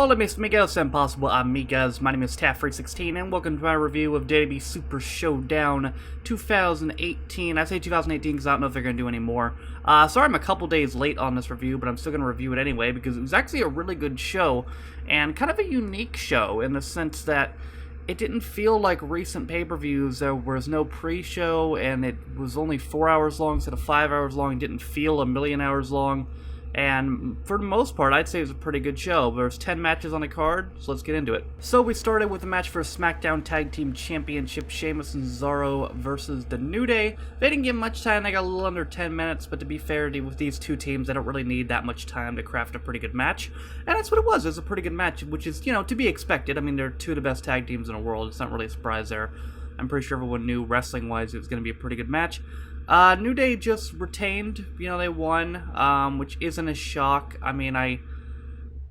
Hola mis amigos and possible amigas, my name is Taff316 and welcome to my review of WWE Super Showdown 2018. I say 2018 because I don't know if they're going to do any more. Sorry I'm a couple days late on this review, but I'm still going to review it anyway because it was actually a really good show and kind of a unique show in the sense that it didn't feel like recent pay-per-views. There was no pre-show and it was only 4 hours long instead of 5 hours long. It didn't feel a million hours long. And for the most part, I'd say it was a pretty good show. There's 10 matches on the card, so let's get into it. So we started with a match for SmackDown Tag Team Championship, Sheamus and Xaro versus The New Day. They didn't get much time, they got a little under 10 minutes, but to be fair, with these two teams, they don't really need that much time to craft a pretty good match. And that's what it was. It was a pretty good match, which is, to be expected. I mean, they're two of the best tag teams in the world. It's not really a surprise there. I'm pretty sure everyone knew wrestling-wise it was going to be a pretty good match. New Day just retained, they won, which isn't a shock. I mean, I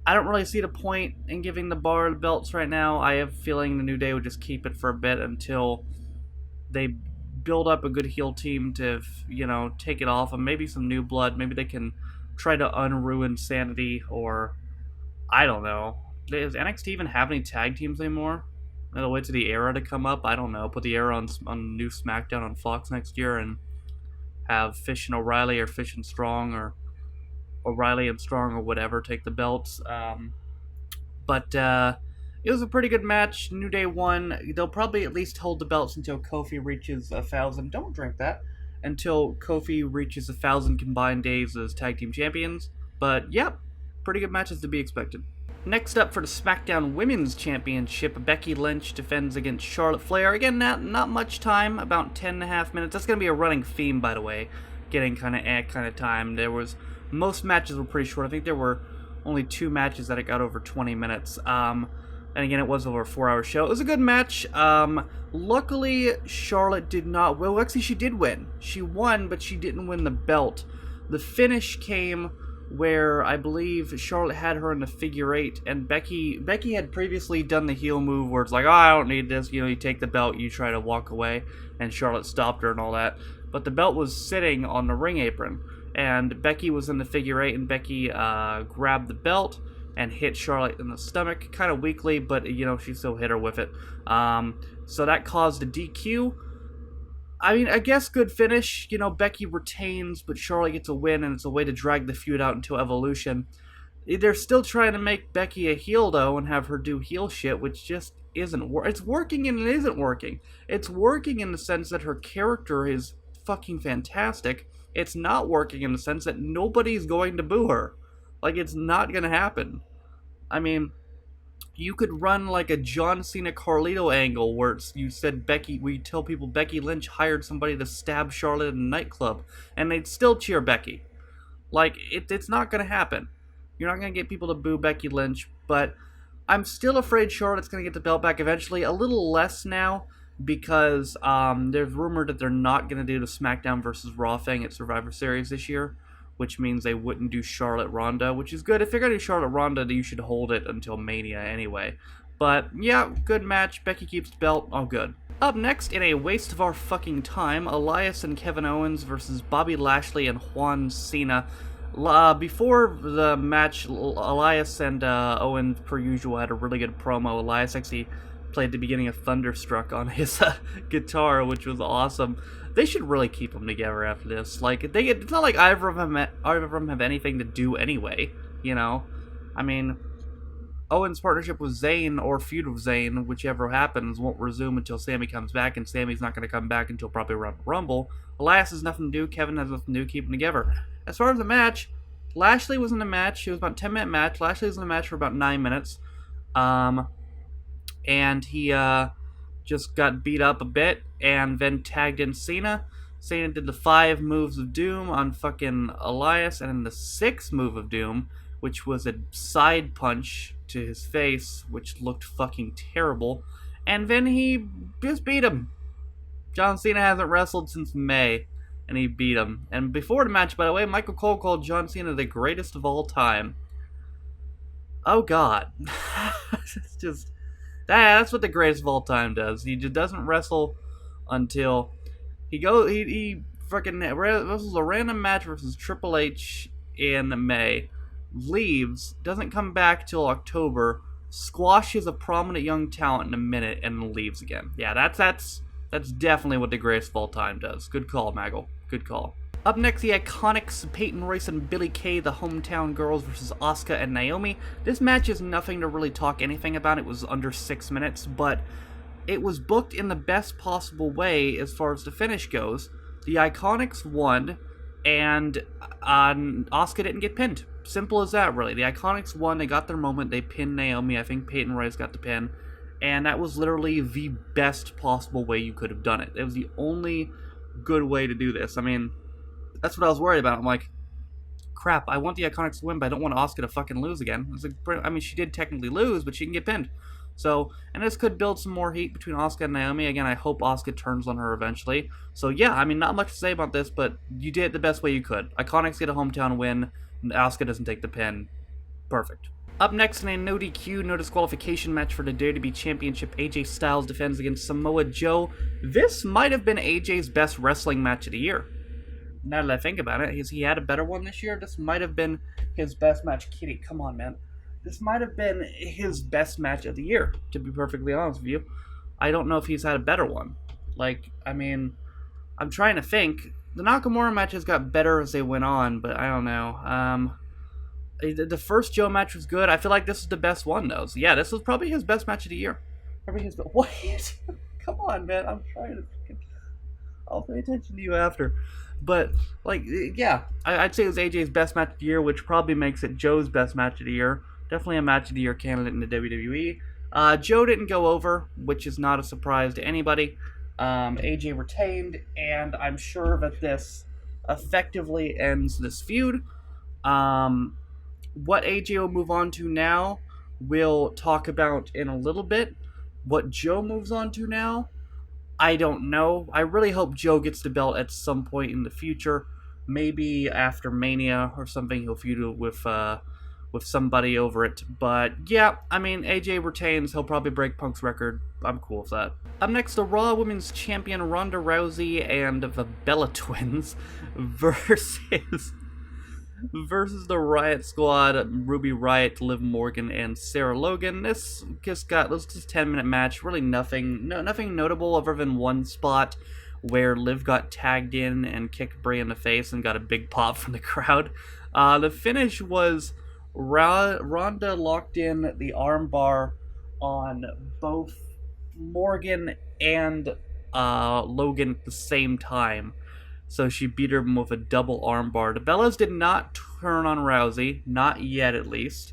don't really see the point in giving the Bar the belts right now. I have a feeling the New Day would just keep it for a bit until they build up a good heel team to, take it off, and maybe some new blood. Maybe they can try to unruin Sanity, or, I don't know. Does NXT even have any tag teams anymore? They'll wait to the Era to come up? I don't know. Put the Era on new SmackDown on Fox next year, and have Fish and O'Reilly or Fish and Strong or O'Reilly and Strong or whatever take the belts. But it was a pretty good match. New Day won. They'll probably at least hold the belts until Kofi reaches 1,000. Don't drink that. Until Kofi reaches 1,000 combined days as tag team champions. But yeah, pretty good matches to be expected. Next up for the SmackDown Women's Championship, Becky Lynch defends against Charlotte Flair. Again, not much time, about 10.5 minutes. That's going to be a running theme, by the way, getting kind of time. Most matches were pretty short. I think there were only 2 matches that it got over 20 minutes. And again, it was over a 4-hour show. It was a good match. Luckily, Charlotte did not. Well, actually, she did win. She won, but she didn't win the belt. The finish came where I believe Charlotte had her in the figure 8, and Becky had previously done the heel move where it's like, oh, I don't need this, you take the belt, you try to walk away, and Charlotte stopped her and all that, but the belt was sitting on the ring apron, and Becky was in the figure 8, and Becky grabbed the belt and hit Charlotte in the stomach, kind of weakly, but, she still hit her with it, so that caused a DQ. I mean, I guess good finish. Becky retains, but Charlotte gets a win, and it's a way to drag the feud out until Evolution. They're still trying to make Becky a heel, though, and have her do heel shit, which just isn't it's working and it isn't working. It's working in the sense that her character is fucking fantastic. It's not working in the sense that nobody's going to boo her. Like, it's not going to happen. I mean, you could run like a John Cena Carlito angle where you said we tell people Becky Lynch hired somebody to stab Charlotte in a nightclub, and they'd still cheer Becky. Like, it's not going to happen. You're not going to get people to boo Becky Lynch, but I'm still afraid Charlotte's going to get the belt back eventually. A little less now, because there's rumored that they're not going to do the SmackDown versus Raw thing at Survivor Series this year, which means they wouldn't do Charlotte Ronda, which is good. If they're going to do Charlotte Ronda, you should hold it until Mania anyway. But yeah, good match. Becky keeps the belt. All good. Up next, in a waste of our fucking time, Elias and Kevin Owens versus Bobby Lashley and Juan Cena. Before the match, Elias and Owens, per usual, had a really good promo. Elias actually played the beginning of Thunderstruck on his guitar, which was awesome. They should really keep them together after this. Like, it's not like either of them have anything to do anyway, I mean, Owens' partnership with Zayn, or feud with Zayn, whichever happens, won't resume until Sami comes back, and Sami's not going to come back until probably around Rumble. Elias has nothing to do, Kevin has nothing to do, keep them together. As far as the match, Lashley was in the match. It was about a 10-minute match. Lashley was in the match for about 9 minutes. And he just got beat up a bit and then tagged in Cena. Cena did the 5 moves of doom on fucking Elias, and then the 6th move of doom, which was a side punch to his face, which looked fucking terrible. And then he just beat him. John Cena hasn't wrestled since May, and he beat him. And before the match, by the way, Michael Cole called John Cena the greatest of all time. Oh god. It's just... That's what the greatest of all time does. He just doesn't wrestle until he freaking wrestles a random match versus Triple H in May, leaves, doesn't come back till October, squashes a prominent young talent in a minute, and leaves again. Yeah, that's definitely what the greatest of all time does. Good call, Maggle. Good call. Up next, the Iconics, Peyton, Royce, and Billie Kay, the hometown girls versus Asuka and Naomi. This match is nothing to really talk anything about. It was under 6 minutes, but it was booked in the best possible way as far as the finish goes. The Iconics won, and Asuka didn't get pinned. Simple as that, really. The Iconics won, they got their moment, they pinned Naomi. I think Peyton Royce got the pin, and that was literally the best possible way you could have done it. It was the only good way to do this. I mean, that's what I was worried about. I'm like, crap, I want the Iconics to win, but I don't want Asuka to fucking lose again. It's like, I mean, she did technically lose, but she can get pinned. So, and this could build some more heat between Asuka and Naomi. Again, I hope Asuka turns on her eventually. So yeah, I mean, not much to say about this, but you did it the best way you could. Iconics get a hometown win, and Asuka doesn't take the pin. Perfect. Up next in a no DQ, no disqualification match for the WWE Championship, AJ Styles defends against Samoa Joe. This might have been AJ's best wrestling match of the year. Now that I think about it, has he had a better one this year? This might have been his best match. Kitty, come on, man. This might have been his best match of the year, to be perfectly honest with you. I don't know if he's had a better one. Like, I mean, I'm trying to think. The Nakamura matches got better as they went on, but I don't know. The first Joe match was good. I feel like this is the best one, though. So yeah, this was probably his best match of the year. Probably his best. What? Come on, man. I'm trying to... I'll pay attention to you after. But, like, yeah, I'd say it was AJ's best match of the year, which probably makes it Joe's best match of the year. Definitely a match of the year candidate in the WWE. Joe didn't go over, which is not a surprise to anybody. AJ retained, and I'm sure that this effectively ends this feud. What AJ will move on to now, we'll talk about in a little bit. What Joe moves on to now, I don't know. I really hope Joe gets the belt at some point in the future. Maybe after Mania or something, he'll feud with somebody over it. But yeah, I mean, AJ retains. He'll probably break Punk's record. I'm cool with that. Up next, the Raw Women's Champion Ronda Rousey and the Bella Twins versus the Riot Squad, Ruby Riott, Liv Morgan, and Sarah Logan. This just 10-minute match. Really nothing notable other than one spot where Liv got tagged in and kicked Bray in the face and got a big pop from the crowd. The finish was Ronda locked in the armbar on both Morgan and Logan at the same time. So she beat her with a double armbar. The Bellas did not turn on Rousey. Not yet, at least.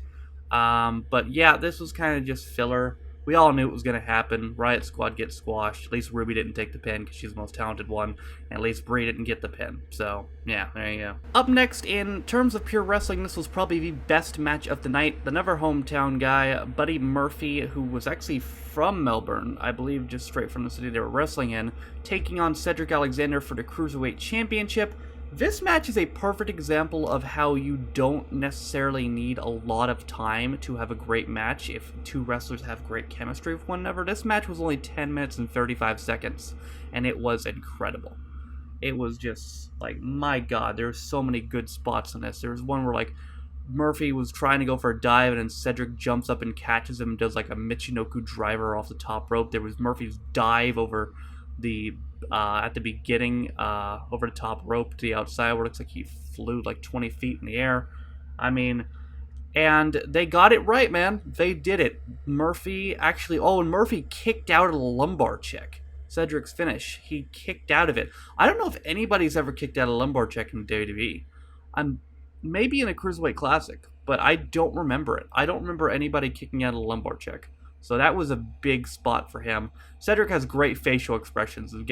But yeah, this was kind of just filler. We all knew it was going to happen. Riot Squad gets squashed. At least Ruby didn't take the pin because she's the most talented one. And at least Brie didn't get the pin. So, yeah, there you go. Up next, in terms of pure wrestling, this was probably the best match of the night. Another hometown guy, Buddy Murphy, who was actually from Melbourne, I believe just straight from the city they were wrestling in, taking on Cedric Alexander for the Cruiserweight Championship. This match is a perfect example of how you don't necessarily need a lot of time to have a great match if two wrestlers have great chemistry with one another. This match was only 10 minutes and 35 seconds, and it was incredible. It was just, like, my god, there's so many good spots in this. There was one where, like, Murphy was trying to go for a dive, and then Cedric jumps up and catches him and does, like, a Michinoku driver off the top rope. There was Murphy's dive over the at the beginning, over the top rope to the outside, where it looks like he flew like 20 feet in the air. I mean, and they got it right, man. They did it. Murphy and Murphy kicked out of the lumbar check. Cedric's finish. He kicked out of it. I don't know if anybody's ever kicked out a lumbar check in WWE. Maybe in a Cruiserweight Classic, but I don't remember it. I don't remember anybody kicking out a lumbar check. So that was a big spot for him. Cedric has great facial expressions of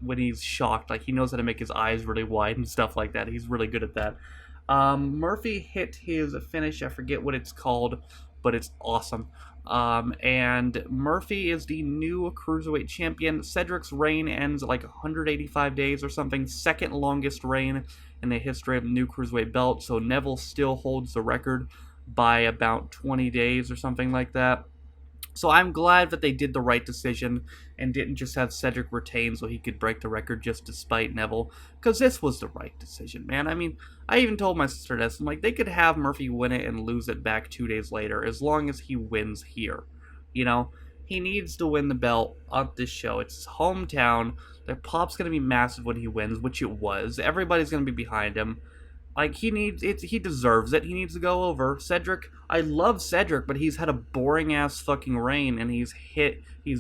when he's shocked. Like, he knows how to make his eyes really wide and stuff like that. He's really good at that. Murphy hit his finish. I forget what it's called, but it's awesome. And Murphy is the new Cruiserweight champion. Cedric's reign ends at like 185 days or something. Second longest reign in the history of the new Cruiserweight belt. So Neville still holds the record by about 20 days or something like that. So I'm glad that they did the right decision and didn't just have Cedric retain so he could break the record just to spite Neville, because this was the right decision, man. I mean, I even told my sister this. I'm like, they could have Murphy win it and lose it back 2 days later as long as he wins here. You know, he needs to win the belt on this show. It's his hometown. Their pop's going to be massive when he wins, which it was. Everybody's going to be behind him. Like, he needs it. He deserves it. He needs to go over. Cedric, I love Cedric, but he's had a boring-ass fucking reign, and he's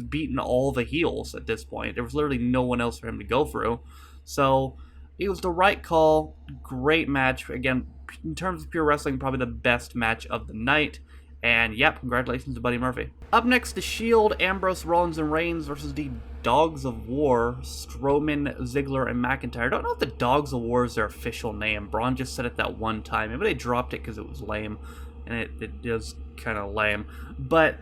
beaten all the heels at this point. There was literally no one else for him to go through. So, it was the right call. Great match. Again, in terms of pure wrestling, probably the best match of the night. And, yep, congratulations to Buddy Murphy. Up next, The Shield, Ambrose, Rollins, and Reigns versus the Dogs of War, Strowman, Ziggler, and McIntyre. I don't know if the Dogs of War is their official name. Braun just said it that one time. Maybe they dropped it because it was lame, and it is kind of lame. But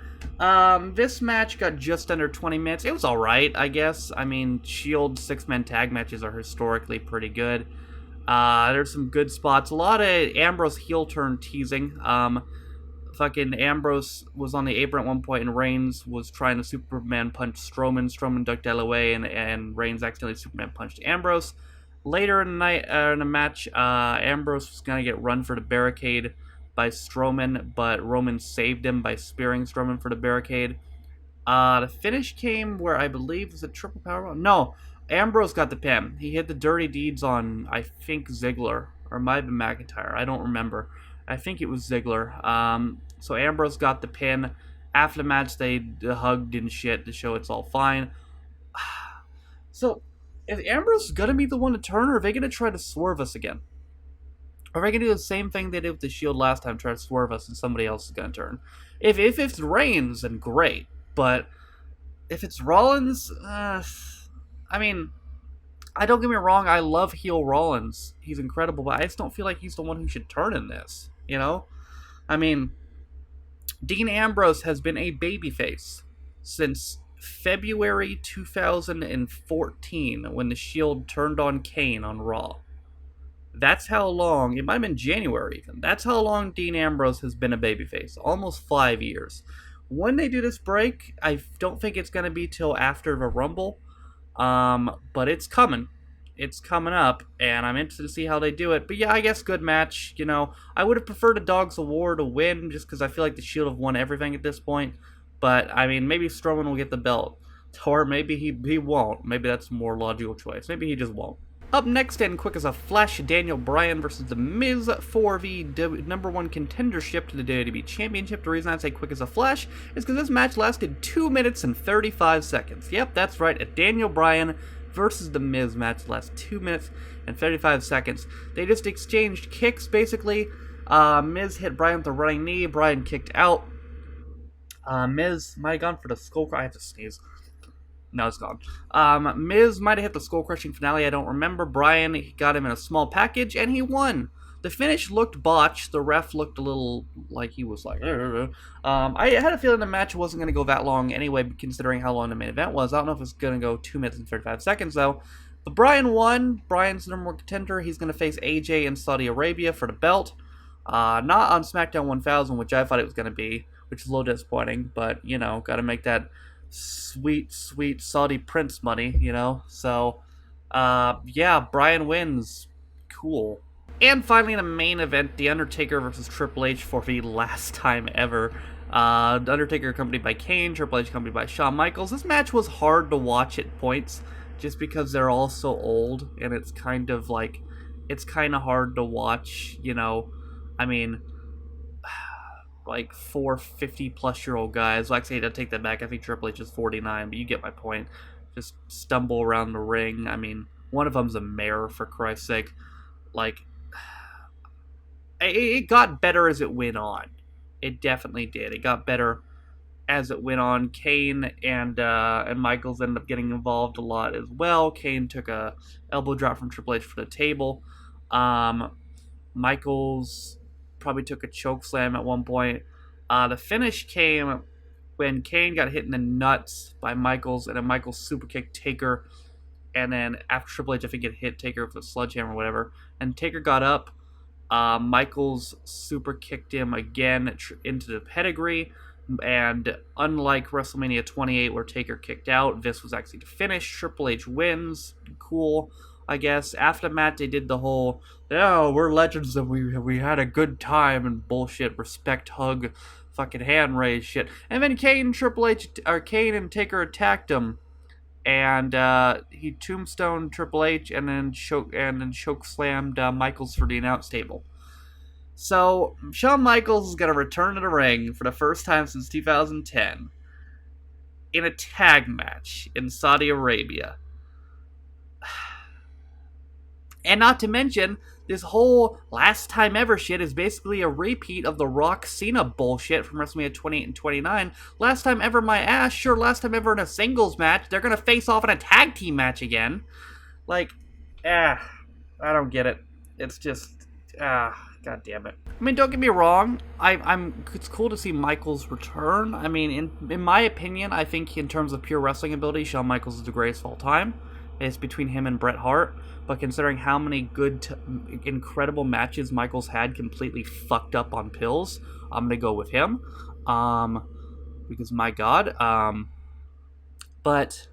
this match got just under 20 minutes. It was alright, I guess. I mean, Shield 6-man tag matches are historically pretty good. There's some good spots. A lot of Ambrose heel turn teasing. Fucking Ambrose was on the apron at one point, and Reigns was trying to Superman punch Strowman. Strowman ducked out of the way, and Reigns accidentally Superman punched Ambrose. Later in the night, in the match, Ambrose was going to get run for the barricade by Strowman, but Roman saved him by spearing Strowman for the barricade. The finish came where I believe was a triple powerbomb. No, Ambrose got the pin. He hit the dirty deeds on, I think, Ziggler, or it might have been McIntyre. I don't remember. I think it was Ziggler. So Ambrose got the pin. After the match, they hugged and shit to show it's all fine. So, is Ambrose going to be the one to turn, or are they going to try to swerve us again? Are they going to do the same thing they did with the Shield last time, try to swerve us, and somebody else is going to turn? If it's Reigns, then great. But if it's Rollins, I mean, don't get me wrong, I love heel Rollins. He's incredible, but I just don't feel like he's the one who should turn in this, you know? I mean, Dean Ambrose has been a babyface since February 2014 when the Shield turned on Kane on Raw. That's how long, it might have been January even, that's how long Dean Ambrose has been a babyface. Almost 5 years. When they do this break, I don't think it's going to be till after the Rumble. But it's coming. It's coming up, and I'm interested to see how they do it. But yeah, I guess good match. You know, I would have preferred a Dogs of War to win, just because I feel like the Shield have won everything at this point. But, I mean, maybe Strowman will get the belt. Or maybe he won't. Maybe that's a more logical choice. Maybe he just won't. Up next, and quick as a flash, Daniel Bryan versus The Miz for the number 1 contendership to the WWE Championship. The reason I say quick as a flash is because this match lasted 2 minutes and 35 seconds. Yep, that's right, a Daniel Bryan versus The Miz match lasts 2 minutes and 35 seconds. They just exchanged kicks, basically. Miz hit Bryan with a running knee. Bryan kicked out. Miz might have gone for the skull. I have to sneeze. No, it's gone. Miz might have hit the skull-crushing finale, I don't remember. Bryan got him in a small package, and he won. The finish looked botched. The ref looked a little like he was like... I had a feeling the match wasn't going to go that long anyway, considering how long the main event was. I don't know if it's going to go 2 minutes and 35 seconds, though. But Bryan won. Bryan's the number 1 contender. He's going to face AJ in Saudi Arabia for the belt. Not on SmackDown 1000, which I thought it was going to be, which is a little disappointing. But, you know, got to make that sweet Saudi prince money, you know. So yeah, Bryan wins. Cool. And finally, in the main event, The Undertaker versus Triple H for the last time ever. The Undertaker accompanied by Kane, Triple H accompanied by Shawn Michaels. This match was hard to watch at points just because they're all so old, and it's kind of like, it's kind of hard to watch, you know. I mean, like 4 50-plus-year-old guys. Well, actually, I take that back. I think Triple H is 49, but you get my point. Just stumble around the ring. I mean, one of them's a mayor, for Christ's sake. Like, it got better as it went on. It definitely did. It got better as it went on. Kane and Michaels ended up getting involved a lot as well. Kane took a elbow drop from Triple H for the table. Michaels probably took a choke slam at one point. The finish came when Kane got hit in the nuts by Michaels, and then Michaels super kicked Taker, and then after Triple H, I think it hit Taker with a sledgehammer or whatever, and Taker got up. Michaels super kicked him again into the pedigree. And unlike WrestleMania 28 where Taker kicked out, this was actually the finish. Triple H wins. Cool, I guess. After the match, they did the whole, oh, we're legends and we had a good time and bullshit, respect, hug, fucking hand raise shit. And then Kane and Taker attacked him. And he tombstoned Triple H and then choke slammed Michaels for the announce table. So Shawn Michaels is gonna return to the ring for the first time since 2010 in a tag match in Saudi Arabia. And not to mention, this whole last time ever shit is basically a repeat of the Rock Cena bullshit from WrestleMania 28 and 29. Last time ever my ass, sure, last time ever in a singles match, they're gonna face off in a tag team match again. Like, I don't get it. It's just, god damn it. I mean, don't get me wrong, it's cool to see Michaels return. I mean, in my opinion, I think in terms of pure wrestling ability, Shawn Michaels is the greatest of all time. It's between him and Bret Hart. But considering how many good, incredible matches Michaels had completely fucked up on pills, I'm going to go with him. Because, my God. But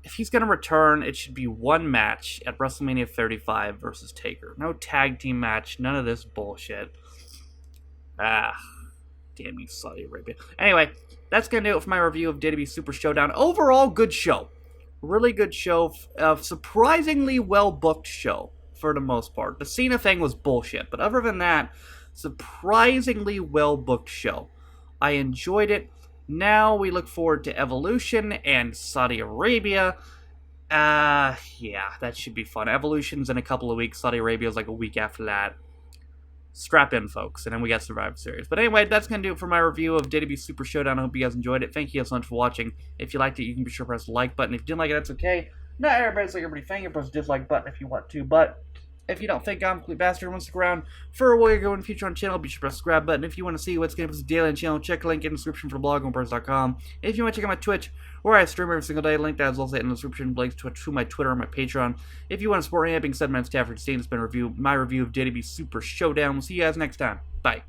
if he's going to return, it should be one match at WrestleMania 35 versus Taker. No tag team match. None of this bullshit. Damn you, Saudi Arabia. Anyway, that's going to do it for my review of WWE Super Showdown. Overall, good show. Really good show, surprisingly well-booked show, for the most part. The Cena thing was bullshit, but other than that, surprisingly well-booked show. I enjoyed it. Now we look forward to Evolution and Saudi Arabia. Yeah, that should be fun. Evolution's in a couple of weeks, Saudi Arabia's like a week after that. Strap in, folks, and then we got Survivor Series. But anyway, that's going to do it for my review of WWE Super Showdown. I hope you guys enjoyed it. Thank you guys so much for watching. If you liked it, you can be sure to press the like button. If you didn't like it, that's okay. Not everybody's like everybody thinking. Press the dislike button if you want to. But if you don't think I'm a complete bastard and want to stick around for a while you're going in the future on the channel, be sure to press the subscribe button. If you want to see what's going to be daily on the channel, check the link in the description for the blog on Birds.com. If you want to check out my Twitch, where I stream every single day, link that is also in the description, links to my Twitter and my Patreon. If you want to support me, being said, my name's Stafford Steen. It's been my review of WWE Super Showdown. We'll see you guys next time. Bye.